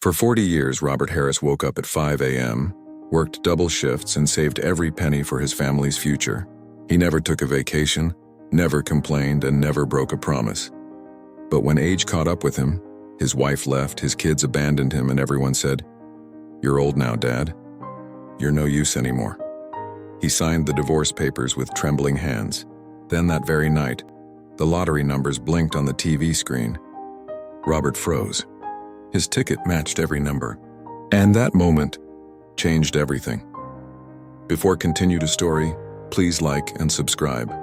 For 40 years, Robert Harris woke up at 5 a.m., worked double shifts, and saved every penny for his family's future. He never took a vacation, never complained, and never broke a promise. But when age caught up with him, his wife left, his kids abandoned him, and everyone said, "You're old now, Dad. You're no use anymore." He signed the divorce papers with trembling hands. Then that very night, the lottery numbers blinked on the TV screen. Robert froze. His ticket matched every number. And that moment changed everything. Before continue the story, please like and subscribe.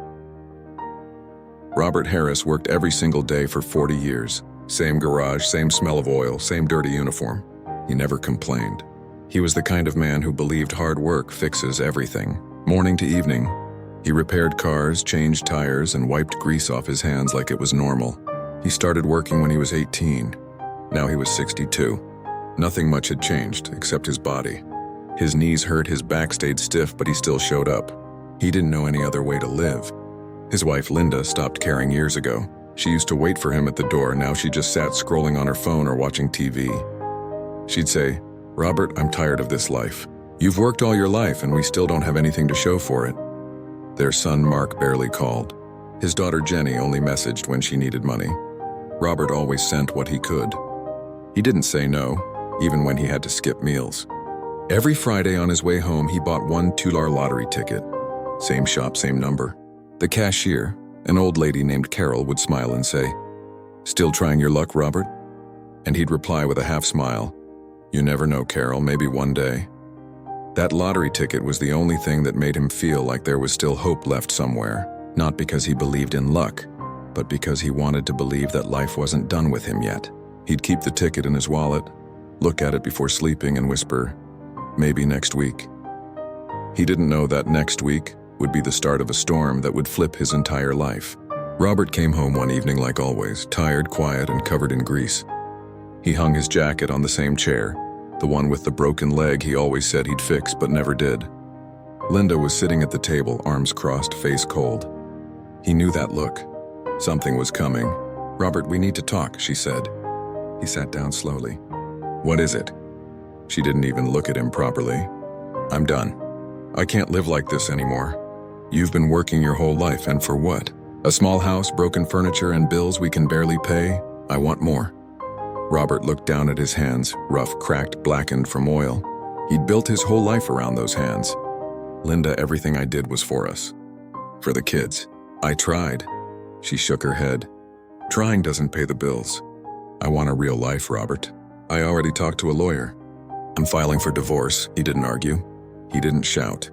Robert Harris worked every single day for 40 years. Same garage, same smell of oil, same dirty uniform. He never complained. He was the kind of man who believed hard work fixes everything. Morning to evening, he repaired cars, changed tires, and wiped grease off his hands like it was normal. He started working when he was 18. Now he was 62. Nothing much had changed, except his body. His knees hurt, his back stayed stiff, but he still showed up. He didn't know any other way to live. His wife, Linda, stopped caring years ago. She used to wait for him at the door. Now she just sat scrolling on her phone or watching TV. She'd say, "Robert, I'm tired of this life. You've worked all your life and we still don't have anything to show for it." Their son, Mark, barely called. His daughter, Jenny, only messaged when she needed money. Robert always sent what he could. He didn't say no, even when he had to skip meals. Every Friday on his way home, he bought one $2 lottery ticket. Same shop, same number. The cashier, an old lady named Carol, would smile and say, "Still trying your luck, Robert?" And he'd reply with a half smile, "You never know, Carol, maybe one day." That lottery ticket was the only thing that made him feel like there was still hope left somewhere, not because he believed in luck, but because he wanted to believe that life wasn't done with him yet. He'd keep the ticket in his wallet, look at it before sleeping, and whisper, "Maybe next week." He didn't know that next week would be the start of a storm that would flip his entire life. Robert came home one evening like always, tired, quiet, and covered in grease. He hung his jacket on the same chair, the one with the broken leg he always said he'd fix but never did. Linda was sitting at the table, arms crossed, face cold. He knew that look. Something was coming. "Robert, we need to talk," she said. He sat down slowly. "What is it?" She didn't even look at him properly. "I'm done. I can't live like this anymore. You've been working your whole life, and for what? A small house, broken furniture, and bills we can barely pay? I want more." Robert looked down at his hands, rough, cracked, blackened from oil. He'd built his whole life around those hands. "Linda, everything I did was for us. For the kids. I tried." She shook her head. "Trying doesn't pay the bills. I want a real life, Robert. I already talked to a lawyer. I'm filing for divorce." He didn't argue. He didn't shout.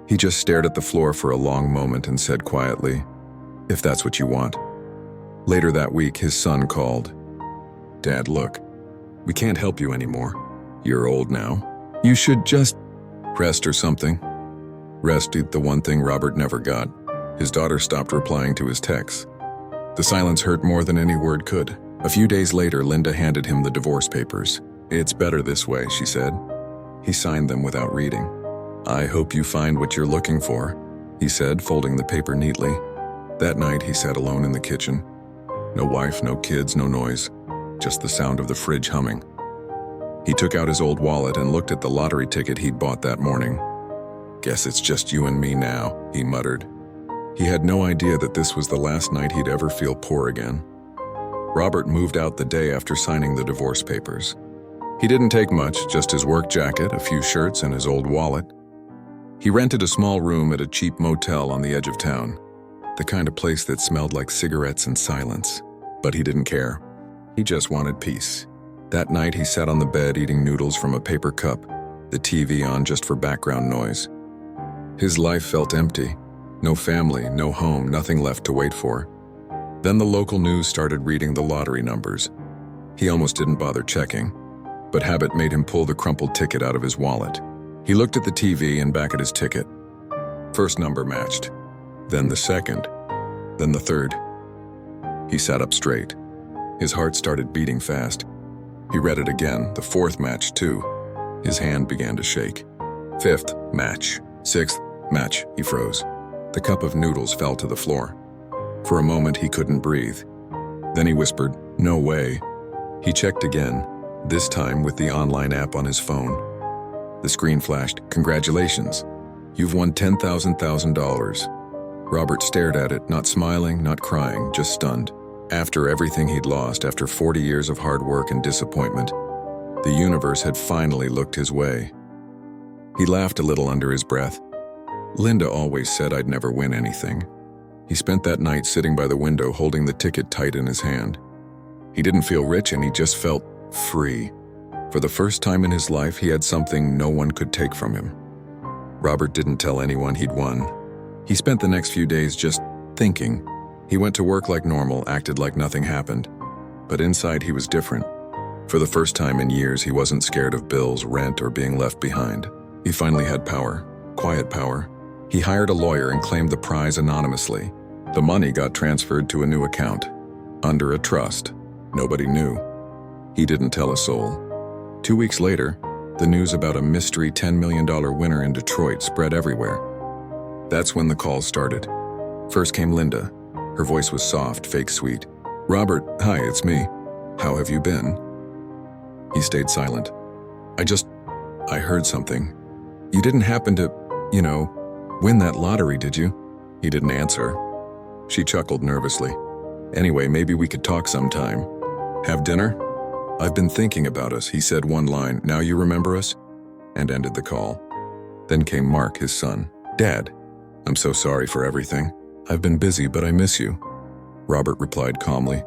He just stared at the floor for a long moment and said quietly, "If that's what you want." Later that week, his son called. "Dad, look, we can't help you anymore. You're old now. You should just rest or something." Rest, the one thing Robert never got. His daughter stopped replying to his texts. The silence hurt more than any word could. A few days later, Linda handed him the divorce papers. "It's better this way," she said. He signed them without reading. "I hope you find what you're looking for," he said, folding the paper neatly. That night, he sat alone in the kitchen. No wife, no kids, no noise. Just the sound of the fridge humming. He took out his old wallet and looked at the lottery ticket he'd bought that morning. "Guess it's just you and me now," he muttered. He had no idea that this was the last night he'd ever feel poor again. Robert moved out the day after signing the divorce papers. He didn't take much, just his work jacket, a few shirts, and his old wallet. He rented a small room at a cheap motel on the edge of town, the kind of place that smelled like cigarettes and silence. But he didn't care. He just wanted peace. That night, he sat on the bed eating noodles from a paper cup, the TV on just for background noise. His life felt empty. No family, no home, nothing left to wait for. Then the local news started reading the lottery numbers. He almost didn't bother checking, but habit made him pull the crumpled ticket out of his wallet. He looked at the TV and back at his ticket. First number matched, then the second, then the third. He sat up straight. His heart started beating fast. He read it again, the fourth match too. His hand began to shake. Fifth match, sixth match, he froze. The cup of noodles fell to the floor. For a moment, he couldn't breathe. Then he whispered, "No way." He checked again. this time with the online app on his phone. The screen flashed, "Congratulations, you've won $10,000." Robert stared at it, not smiling, not crying, just stunned. After everything he'd lost, after 40 years of hard work and disappointment, the universe had finally looked his way. He laughed a little under his breath. Linda always said I'd never win anything. He spent that night sitting by the window holding the ticket tight in his hand. He didn't feel rich and he just felt free. For the first time in his life, he had something no one could take from him. Robert didn't tell anyone he'd won. He spent the next few days just thinking. He went to work like normal, acted like nothing happened. But inside he was different. For the first time in years, he wasn't scared of bills, rent, or being left behind. He finally had power, quiet power. He hired a lawyer and claimed the prize anonymously. The money got transferred to a new account, under a trust. Nobody knew. He didn't tell a soul. 2 weeks later, the news about a mystery $10 million winner in Detroit spread everywhere. That's when the calls started. First came Linda. Her voice was soft, fake sweet. "Robert, hi, it's me. How have you been?" He stayed silent. I heard something. You didn't happen to, win that lottery, did you?" He didn't answer. She chuckled nervously. "Anyway, maybe we could talk sometime. Have dinner?" "I've been thinking about us," he said one line. "Now you remember us?" And ended the call. Then came Mark, his son. "Dad, I'm so sorry for everything. I've been busy, but I miss you." Robert replied calmly.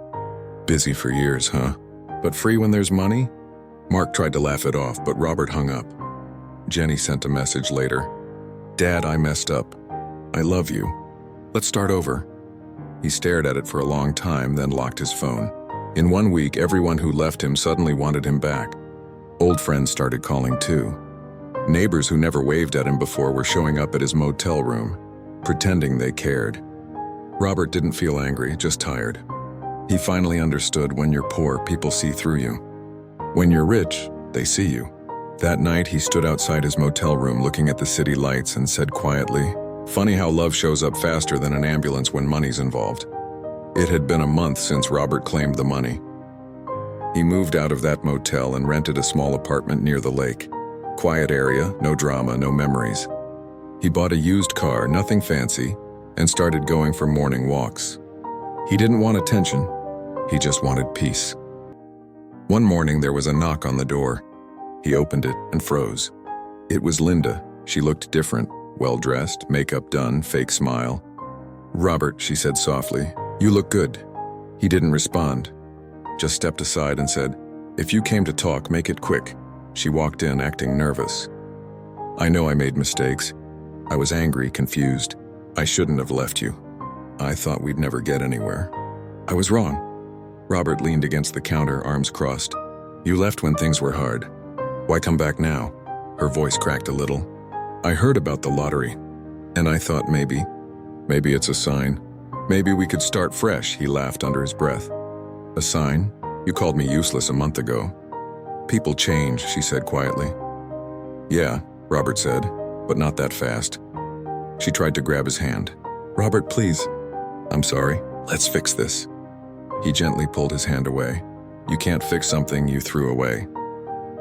"Busy for years, huh? But free when there's money?" Mark tried to laugh it off, but Robert hung up. Jenny sent a message later. "Dad, I messed up. I love you. Let's start over." He stared at it for a long time, then locked his phone. In 1 week, everyone who left him suddenly wanted him back. Old friends started calling too. Neighbors who never waved at him before were showing up at his motel room, pretending they cared. Robert didn't feel angry, just tired. He finally understood when you're poor, people see through you. When you're rich, they see you. That night, he stood outside his motel room looking at the city lights and said quietly, "Funny how love shows up faster than an ambulance when money's involved." It had been a month since Robert claimed the money. He moved out of that motel and rented a small apartment near the lake. Quiet area, no drama, no memories. He bought a used car, nothing fancy, and started going for morning walks. He didn't want attention, he just wanted peace. One morning there was a knock on the door. He opened it and froze. It was Linda. She looked different, well-dressed, makeup done, fake smile. "Robert," she said softly, "you look good." He didn't respond, just stepped aside and said, "If you came to talk, make it quick." She walked in, acting nervous. "I know I made mistakes. I was angry, confused. I shouldn't have left you. I thought we'd never get anywhere. I was wrong." Robert leaned against the counter, arms crossed. "You left when things were hard. Why come back now?" Her voice cracked a little. "I heard about the lottery, and I thought maybe it's a sign. Maybe we could start fresh," he laughed under his breath. "A sign? You called me useless a month ago." "People change," she said quietly. "Yeah," Robert said, "but not that fast." She tried to grab his hand. "Robert, please." "I'm sorry. Let's fix this." He gently pulled his hand away. "You can't fix something you threw away."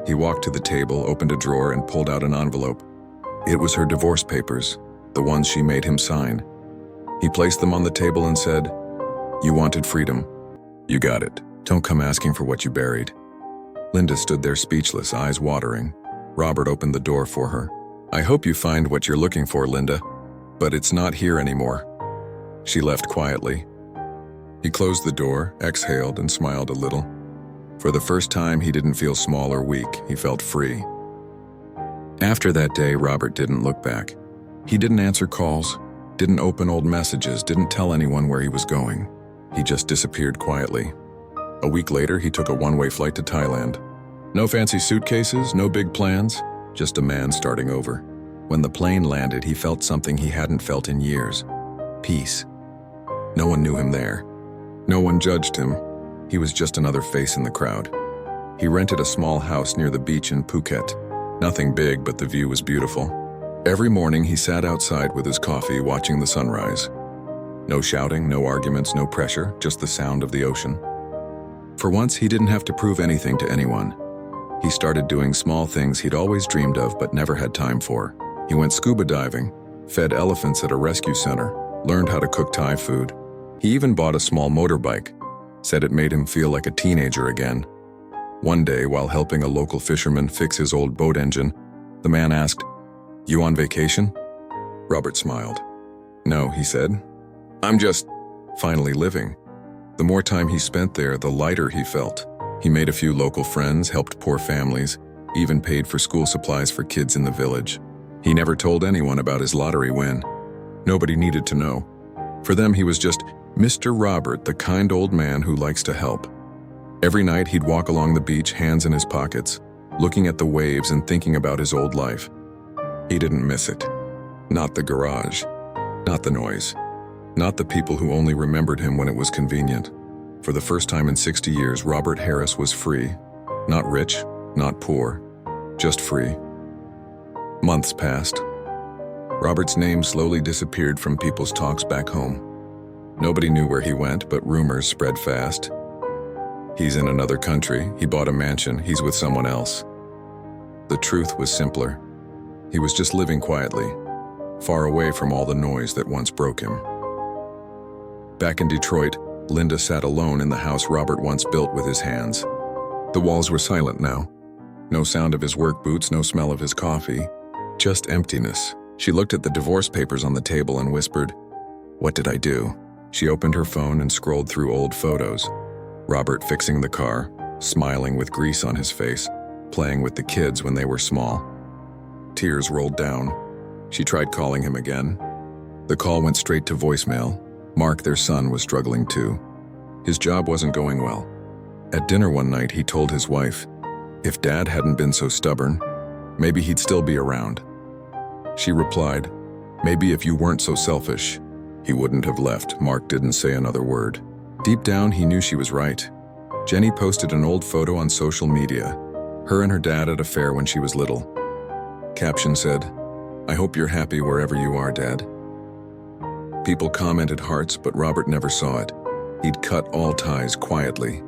He walked to the table, opened a drawer, and pulled out an envelope. It was her divorce papers, the ones she made him sign. He placed them on the table and said, "You wanted freedom. You got it. Don't come asking for what you buried." Linda stood there speechless, eyes watering. Robert opened the door for her. "I hope you find what you're looking for, Linda, but it's not here anymore." She left quietly. He closed the door, exhaled, and smiled a little. For the first time, he didn't feel small or weak. He felt free. After that day, Robert didn't look back. He didn't answer calls, didn't open old messages, didn't tell anyone where he was going. He just disappeared quietly. A week later, he took a one-way flight to Thailand. No fancy suitcases, no big plans, just a man starting over. When the plane landed, he felt something he hadn't felt in years. Peace. No one knew him there. No one judged him. He was just another face in the crowd. He rented a small house near the beach in Phuket. Nothing big, but the view was beautiful. Every morning he sat outside with his coffee, watching the sunrise. No shouting, no arguments, no pressure, just the sound of the ocean. For once, he didn't have to prove anything to anyone. He started doing small things he'd always dreamed of but never had time for. He went scuba diving, fed elephants at a rescue center, learned how to cook Thai food. He even bought a small motorbike, said it made him feel like a teenager again. One day, while helping a local fisherman fix his old boat engine, the man asked, "You on vacation?" Robert smiled. "No," he said. "I'm just finally living." The more time he spent there, the lighter he felt. He made a few local friends, helped poor families, even paid for school supplies for kids in the village. He never told anyone about his lottery win. Nobody needed to know. For them, he was just Mr. Robert, the kind old man who likes to help. Every night, he'd walk along the beach, hands in his pockets, looking at the waves and thinking about his old life. He didn't miss it. Not the garage, not the noise, not the people who only remembered him when it was convenient. For the first time in 60 years, Robert Harris was free. Not rich, not poor, just free. Months passed. Robert's name slowly disappeared from people's talks back home. Nobody knew where he went, but rumors spread fast. He's in another country, he bought a mansion, he's with someone else. The truth was simpler. He was just living quietly, far away from all the noise that once broke him. Back in Detroit, Linda sat alone in the house Robert once built with his hands. The walls were silent now. No sound of his work boots, no smell of his coffee, just emptiness. She looked at the divorce papers on the table and whispered, "What did I do?" She opened her phone and scrolled through old photos. Robert fixing the car, smiling with grease on his face, playing with the kids when they were small. Tears rolled down. She tried calling him again. The call went straight to voicemail. Mark, their son, was struggling too. His job wasn't going well. At dinner one night, he told his wife, if Dad hadn't been so stubborn, maybe he'd still be around. She replied, maybe if you weren't so selfish, he wouldn't have left. Mark didn't say another word. Deep down, he knew she was right. Jenny posted an old photo on social media, her and her dad at a fair when she was little. Caption said, "I hope you're happy wherever you are, Dad." People commented hearts, but Robert never saw it. He'd cut all ties quietly.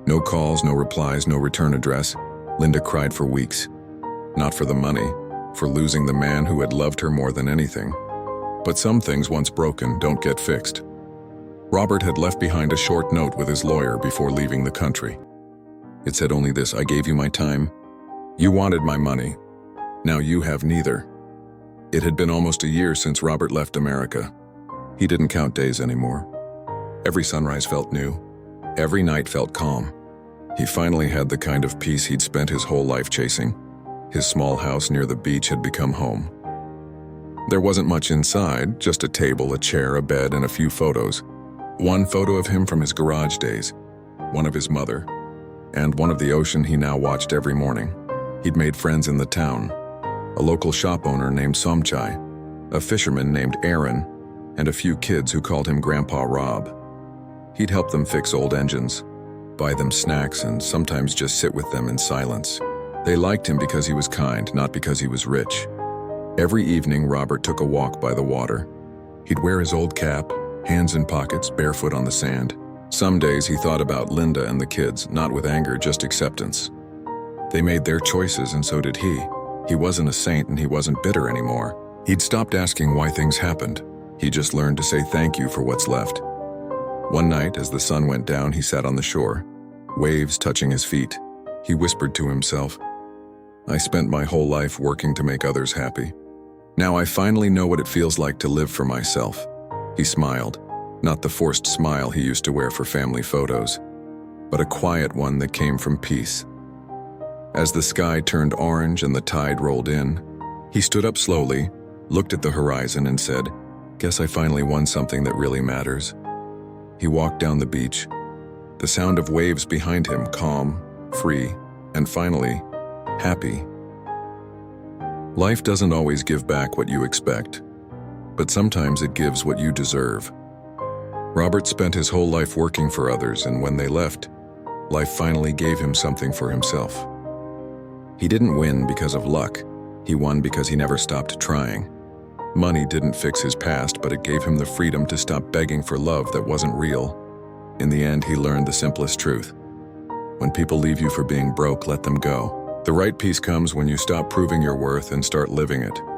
No calls, no replies, no return address. Linda cried for weeks. Not for the money, for losing the man who had loved her more than anything. But some things once broken don't get fixed. Robert had left behind a short note with his lawyer before leaving the country. It said only this: I gave you my time. You wanted my money. Now you have neither. It had been almost a year since Robert left America. He didn't count days anymore. Every sunrise felt new. Every night felt calm. He finally had the kind of peace he'd spent his whole life chasing. His small house near the beach had become home. There wasn't much inside, just a table, a chair, a bed, and a few photos. One photo of him from his garage days, one of his mother, and one of the ocean he now watched every morning. He'd made friends in the town, a local shop owner named Somchai, a fisherman named Aaron, and a few kids who called him Grandpa Rob. He'd help them fix old engines, buy them snacks, and sometimes just sit with them in silence. They liked him because he was kind, not because he was rich. Every evening, Robert took a walk by the water. He'd wear his old cap, hands in pockets, barefoot on the sand. Some days he thought about Linda and the kids, not with anger, just acceptance. They made their choices, and so did he. He wasn't a saint, and he wasn't bitter anymore. He'd stopped asking why things happened. He just learned to say thank you for what's left. One night, as the sun went down, he sat on the shore, waves touching his feet. He whispered to himself, I spent my whole life working to make others happy. Now I finally know what it feels like to live for myself. He smiled, not the forced smile he used to wear for family photos, but a quiet one that came from peace. As the sky turned orange and the tide rolled in, he stood up slowly, looked at the horizon and said, guess I finally won something that really matters. He walked down the beach, the sound of waves behind him, calm, free, and finally, happy. Life doesn't always give back what you expect, but sometimes it gives what you deserve. Robert spent his whole life working for others, and when they left, life finally gave him something for himself. He didn't win because of luck. He won because he never stopped trying. Money didn't fix his past, but it gave him the freedom to stop begging for love that wasn't real. In the end, he learned the simplest truth. When people leave you for being broke, let them go. The right peace comes when you stop proving your worth and start living it.